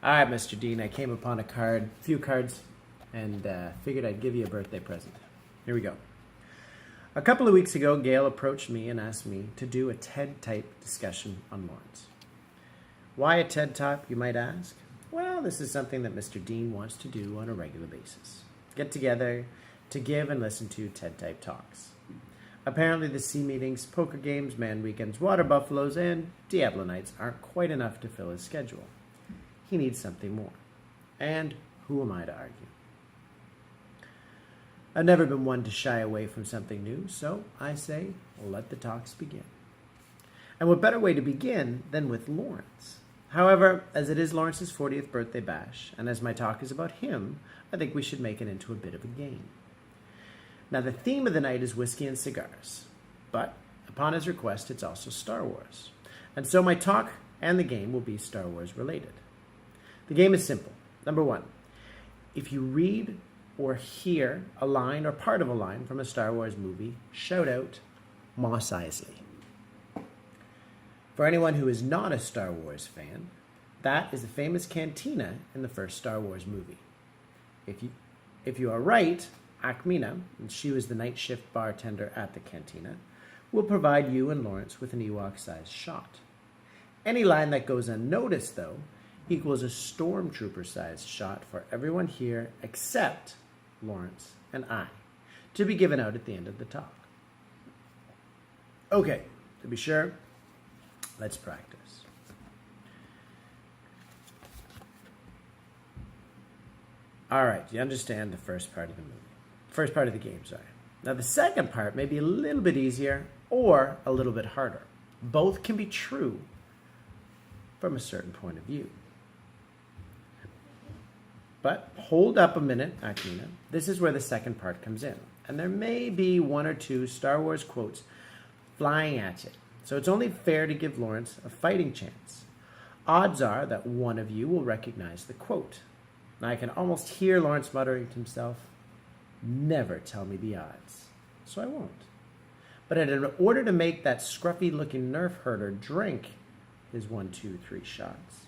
All right, Mr. Dean, I came upon few cards, and figured I'd give you a birthday present. Here we go. A couple of weeks ago, Gail approached me and asked me to do a TED-type discussion on Lawrence. Why a TED Talk, you might ask? Well, this is something that Mr. Dean wants to do on a regular basis. Get together to give and listen to TED-type talks. Apparently the C meetings, poker games, man weekends, water buffaloes, and Diablo nights aren't quite enough to fill his schedule. He needs something more. And who am I to argue? I've never been one to shy away from something new, so I say, let the talks begin. And what better way to begin than with Lawrence? However, as it is Lawrence's 40th birthday bash, and as my talk is about him, I think we should make it into a bit of a game. Now, the theme of the night is whiskey and cigars, but upon his request, it's also Star Wars. And so my talk and the game will be Star Wars related. The game is simple. Number one, if you read or hear a line or part of a line from a Star Wars movie, shout out Mos Eisley. For anyone who is not a Star Wars fan, that is the famous cantina in the first Star Wars movie. If you are right, Ackmina, and she was the night shift bartender at the cantina, will provide you and Lawrence with an Ewok-sized shot. Any line that goes unnoticed, though, equals a stormtrooper-sized shot for everyone here except Lawrence and I, to be given out at the end of the talk. Okay, to be sure, let's practice. All right, you understand the first part of the movie. First part of the game, sorry. Now the second part may be a little bit easier or a little bit harder. Both can be true from a certain point of view. But hold up a minute, Ackmina. This is where the second part comes in. And there may be one or two Star Wars quotes flying at you. So it's only fair to give Lawrence a fighting chance. Odds are that one of you will recognize the quote. Now I can almost hear Lawrence muttering to himself, "Never tell me the odds." So I won't. But in order to make that scruffy-looking nerf herder drink his 1, 2, 3 shots,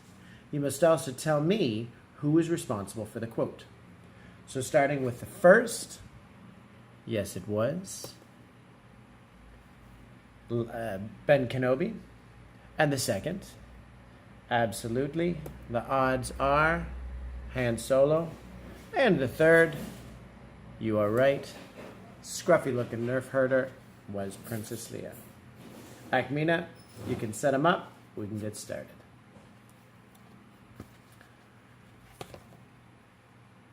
you must also tell me who is responsible for the quote. So starting with the first, yes it was Ben Kenobi. And the second, absolutely, the odds are Han Solo. And the third, you are right, scruffy looking nerf herder was Princess Leia. Ackmina, you can set him up, we can get started.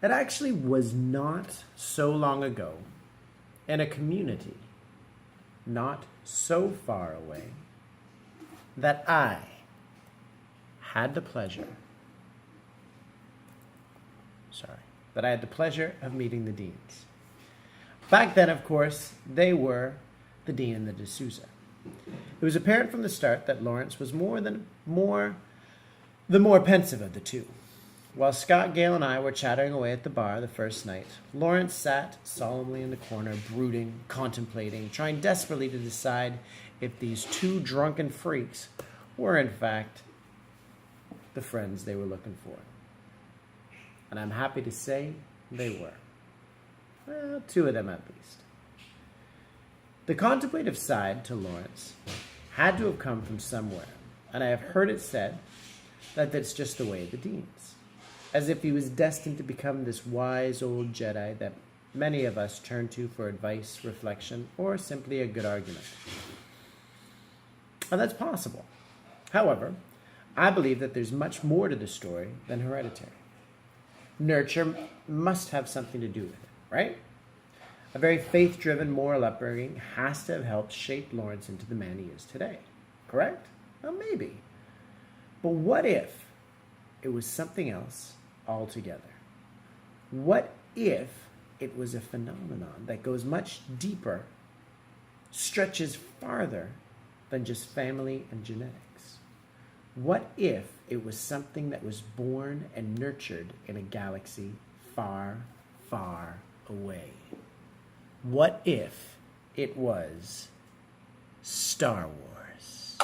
It actually was not so long ago in a community not so far away that I had the pleasure of meeting the Deans. Back then, of course, they were the Dean and the D'Souza. It was apparent from the start that Lawrence was the more pensive of the two. While Scott, Gail, and I were chattering away at the bar the first night, Lawrence sat solemnly in the corner, brooding, contemplating, trying desperately to decide if these two drunken freaks were, in fact, the friends they were looking for. And I'm happy to say they were. Well, two of them at least. The contemplative side to Lawrence had to have come from somewhere, and I have heard it said that that's just the way of the Deans. As if he was destined to become this wise old Jedi that many of us turn to for advice, reflection, or simply a good argument. And that's possible. However, I believe that there's much more to the story than hereditary. Nurture must have something to do with it, right? A very faith-driven moral upbringing has to have helped shape Lawrence into the man he is today. Correct? Well, maybe. But what if it was something else altogether? What if it was a phenomenon that goes much deeper, stretches farther than just family and genetics? What if it was something that was born and nurtured in a galaxy far, far away? What if it was Star Wars?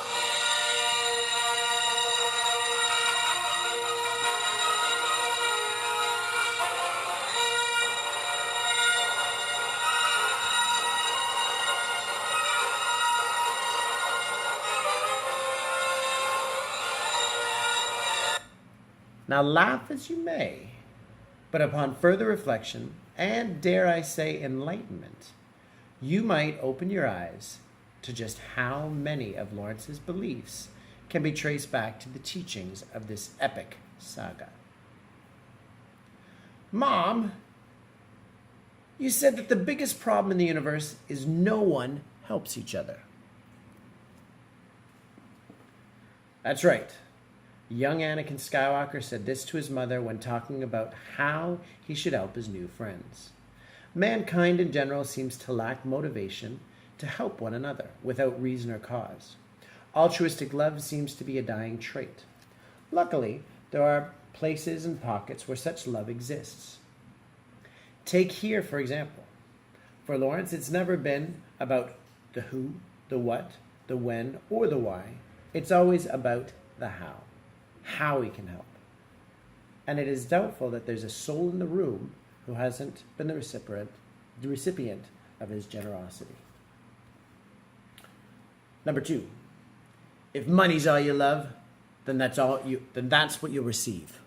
Now laugh as you may, but upon further reflection, and dare I say enlightenment, you might open your eyes to just how many of Lawrence's beliefs can be traced back to the teachings of this epic saga. Mom, you said that the biggest problem in the universe is no one helps each other. That's right. Young Anakin Skywalker said this to his mother when talking about how he should help his new friends. Mankind in general seems to lack motivation to help one another without reason or cause. Altruistic love seems to be a dying trait. Luckily, there are places and pockets where such love exists. Take here, for example. For Lawrence, it's never been about the who, the what, the when, or the why. It's always about the how he can help. And it is doubtful that there's a soul in the room who hasn't been the recipient of his generosity. Number 2, if money's all you love, then that's what you'll receive.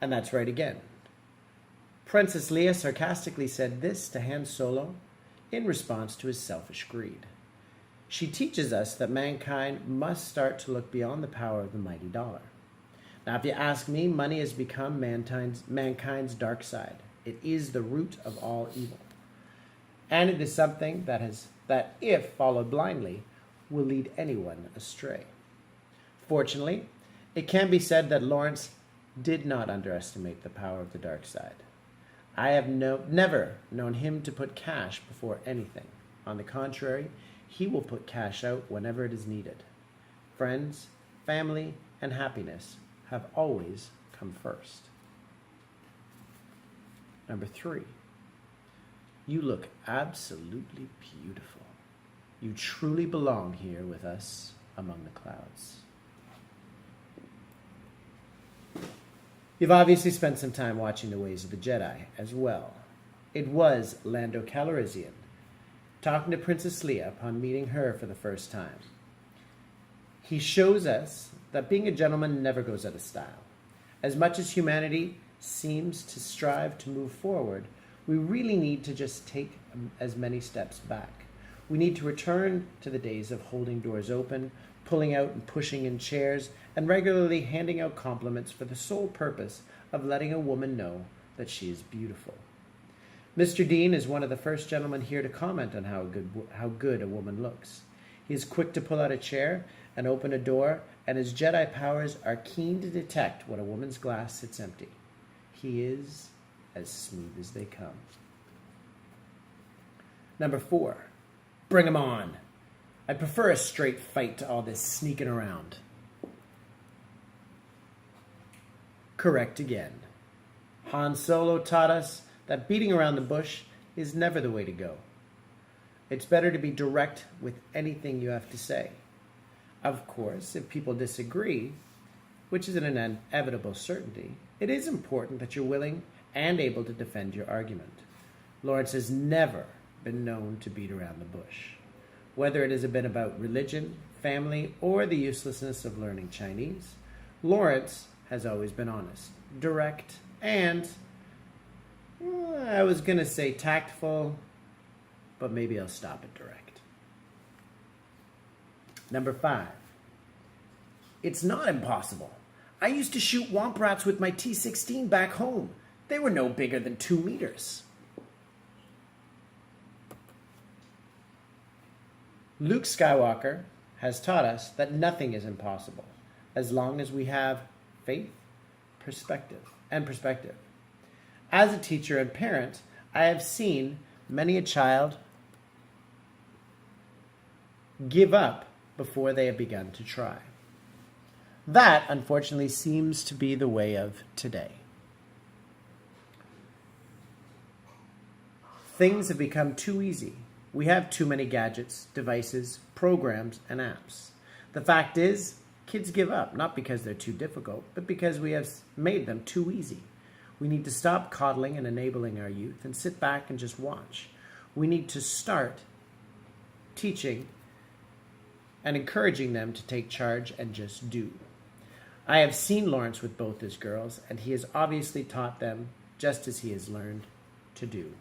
And that's right again. Princess Leia sarcastically said this to Han Solo in response to his selfish greed. She teaches us that mankind must start to look beyond the power of the mighty dollar. Now, if you ask me, money has become mankind's dark side. It is the root of all evil. And it is something that, if followed blindly, will lead anyone astray. Fortunately, it can be said that Lawrence did not underestimate the power of the dark side. I have never known him to put cash before anything. On the contrary, he will put cash out whenever it is needed. Friends, family, and happiness have always come first. Number 3, you look absolutely beautiful. You truly belong here with us among the clouds. You've obviously spent some time watching The Ways of the Jedi as well. It was Lando Calrissian talking to Princess Leia upon meeting her for the first time. He shows us that being a gentleman never goes out of style. As much as humanity seems to strive to move forward, we really need to just take as many steps back. We need to return to the days of holding doors open, pulling out and pushing in chairs, and regularly handing out compliments for the sole purpose of letting a woman know that she is beautiful. Mr. Dean is one of the first gentlemen here to comment on how good a woman looks. He is quick to pull out a chair and open a door, and his Jedi powers are keen to detect when a woman's glass sits empty. He is as smooth as they come. Number 4, bring 'em on. I prefer a straight fight to all this sneaking around. Correct again. Han Solo taught us that beating around the bush is never the way to go. It's better to be direct with anything you have to say. Of course, if people disagree, which is an inevitable certainty, it is important that you're willing and able to defend your argument. Lawrence has never been known to beat around the bush. Whether it has been about religion, family, or the uselessness of learning Chinese, Lawrence has always been honest, direct, and I was going to say tactful, but maybe I'll stop at direct. Number 5, it's not impossible. I used to shoot womp rats with my T-16 back home. They were no bigger than 2 meters. Luke Skywalker has taught us that nothing is impossible as long as we have faith, perspective. As a teacher and parent, I have seen many a child give up before they have begun to try. That, unfortunately, seems to be the way of today. Things have become too easy. We have too many gadgets, devices, programs, and apps. The fact is, kids give up, not because they're too difficult, but because we have made them too easy. We need to stop coddling and enabling our youth and sit back and just watch. We need to start teaching and encouraging them to take charge and just do. I have seen Lawrence with both his girls, and he has obviously taught them just as he has learned to do.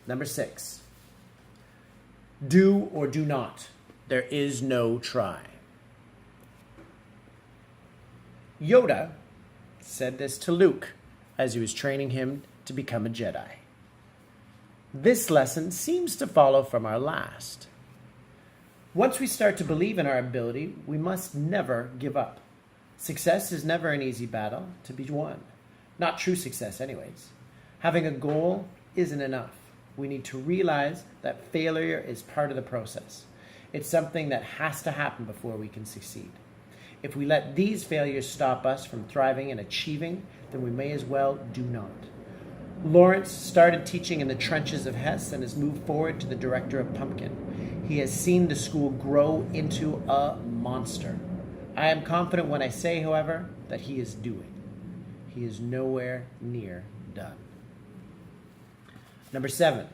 Number 6. Do or do not. There is no try. Yoda said this to Luke as he was training him to become a Jedi. This lesson seems to follow from our last. Once we start to believe in our ability, we must never give up. Success is never an easy battle to be won. Not true success, anyways. Having a goal isn't enough. We need to realize that failure is part of the process. It's something that has to happen before we can succeed. If we let these failures stop us from thriving and achieving, then we may as well do not. Lawrence started teaching in the trenches of Hess and has moved forward to the director of Pumpkin. He has seen the school grow into a monster. I am confident when I say, however, that he is doing. He is nowhere near done. Number 7.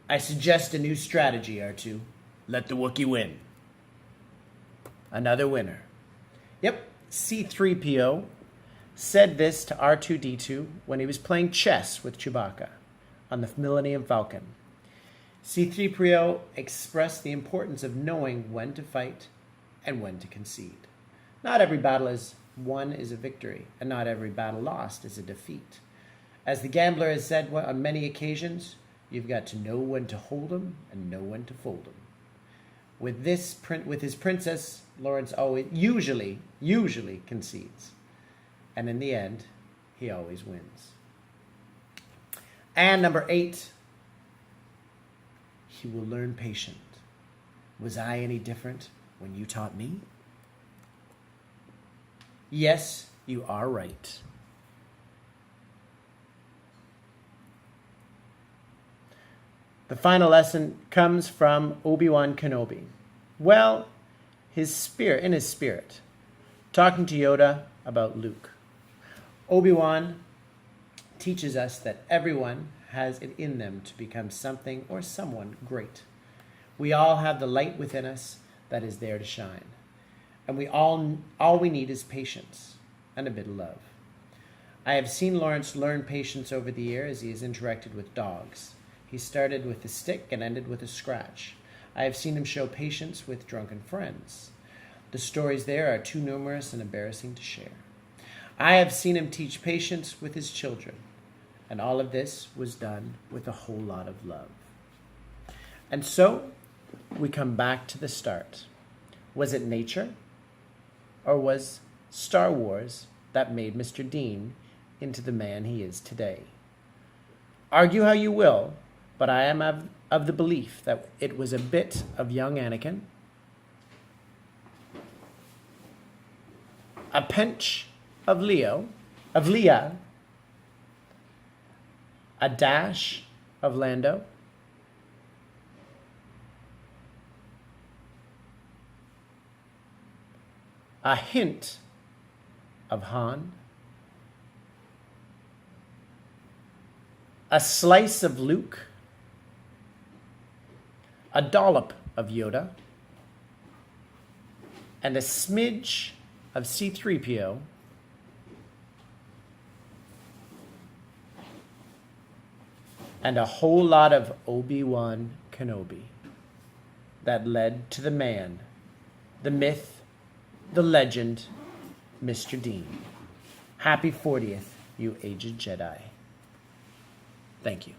I suggest a new strategy, R2. Let the Wookiee win. Another winner. Yep, C-3PO said this to R2-D2 when he was playing chess with Chewbacca on the Millennium Falcon. C-3PO expressed the importance of knowing when to fight and when to concede. Not every battle is won is a victory, and not every battle lost is a defeat. As the gambler has said on many occasions, you've got to know when to hold 'em and know when to fold 'em. With his princess, Lawrence usually concedes. And in the end, he always wins. And number 8, he will learn patience. Was I any different when you taught me? Yes, you are right. The final lesson comes from Obi-Wan Kenobi. Well, in his spirit, talking to Yoda about Luke. Obi-Wan teaches us that everyone has it in them to become something or someone great. We all have the light within us that is there to shine. And all we need is patience and a bit of love. I have seen Lawrence learn patience over the years as he has interacted with dogs. He started with a stick and ended with a scratch. I have seen him show patience with drunken friends. The stories there are too numerous and embarrassing to share. I have seen him teach patience with his children, and all of this was done with a whole lot of love. And so, we come back to the start. Was it nature, or was Star Wars that made Mr. Dean into the man he is today? Argue how you will, but I am of the belief that it was a bit of young Anakin, a pinch of Leia, a dash of Lando, a hint of Han, a slice of Luke, a dollop of Yoda, and a smidge of C-3PO, and a whole lot of Obi-Wan Kenobi that led to the man, the myth, the legend, Mr. Dean. Happy 40th, you aged Jedi. Thank you.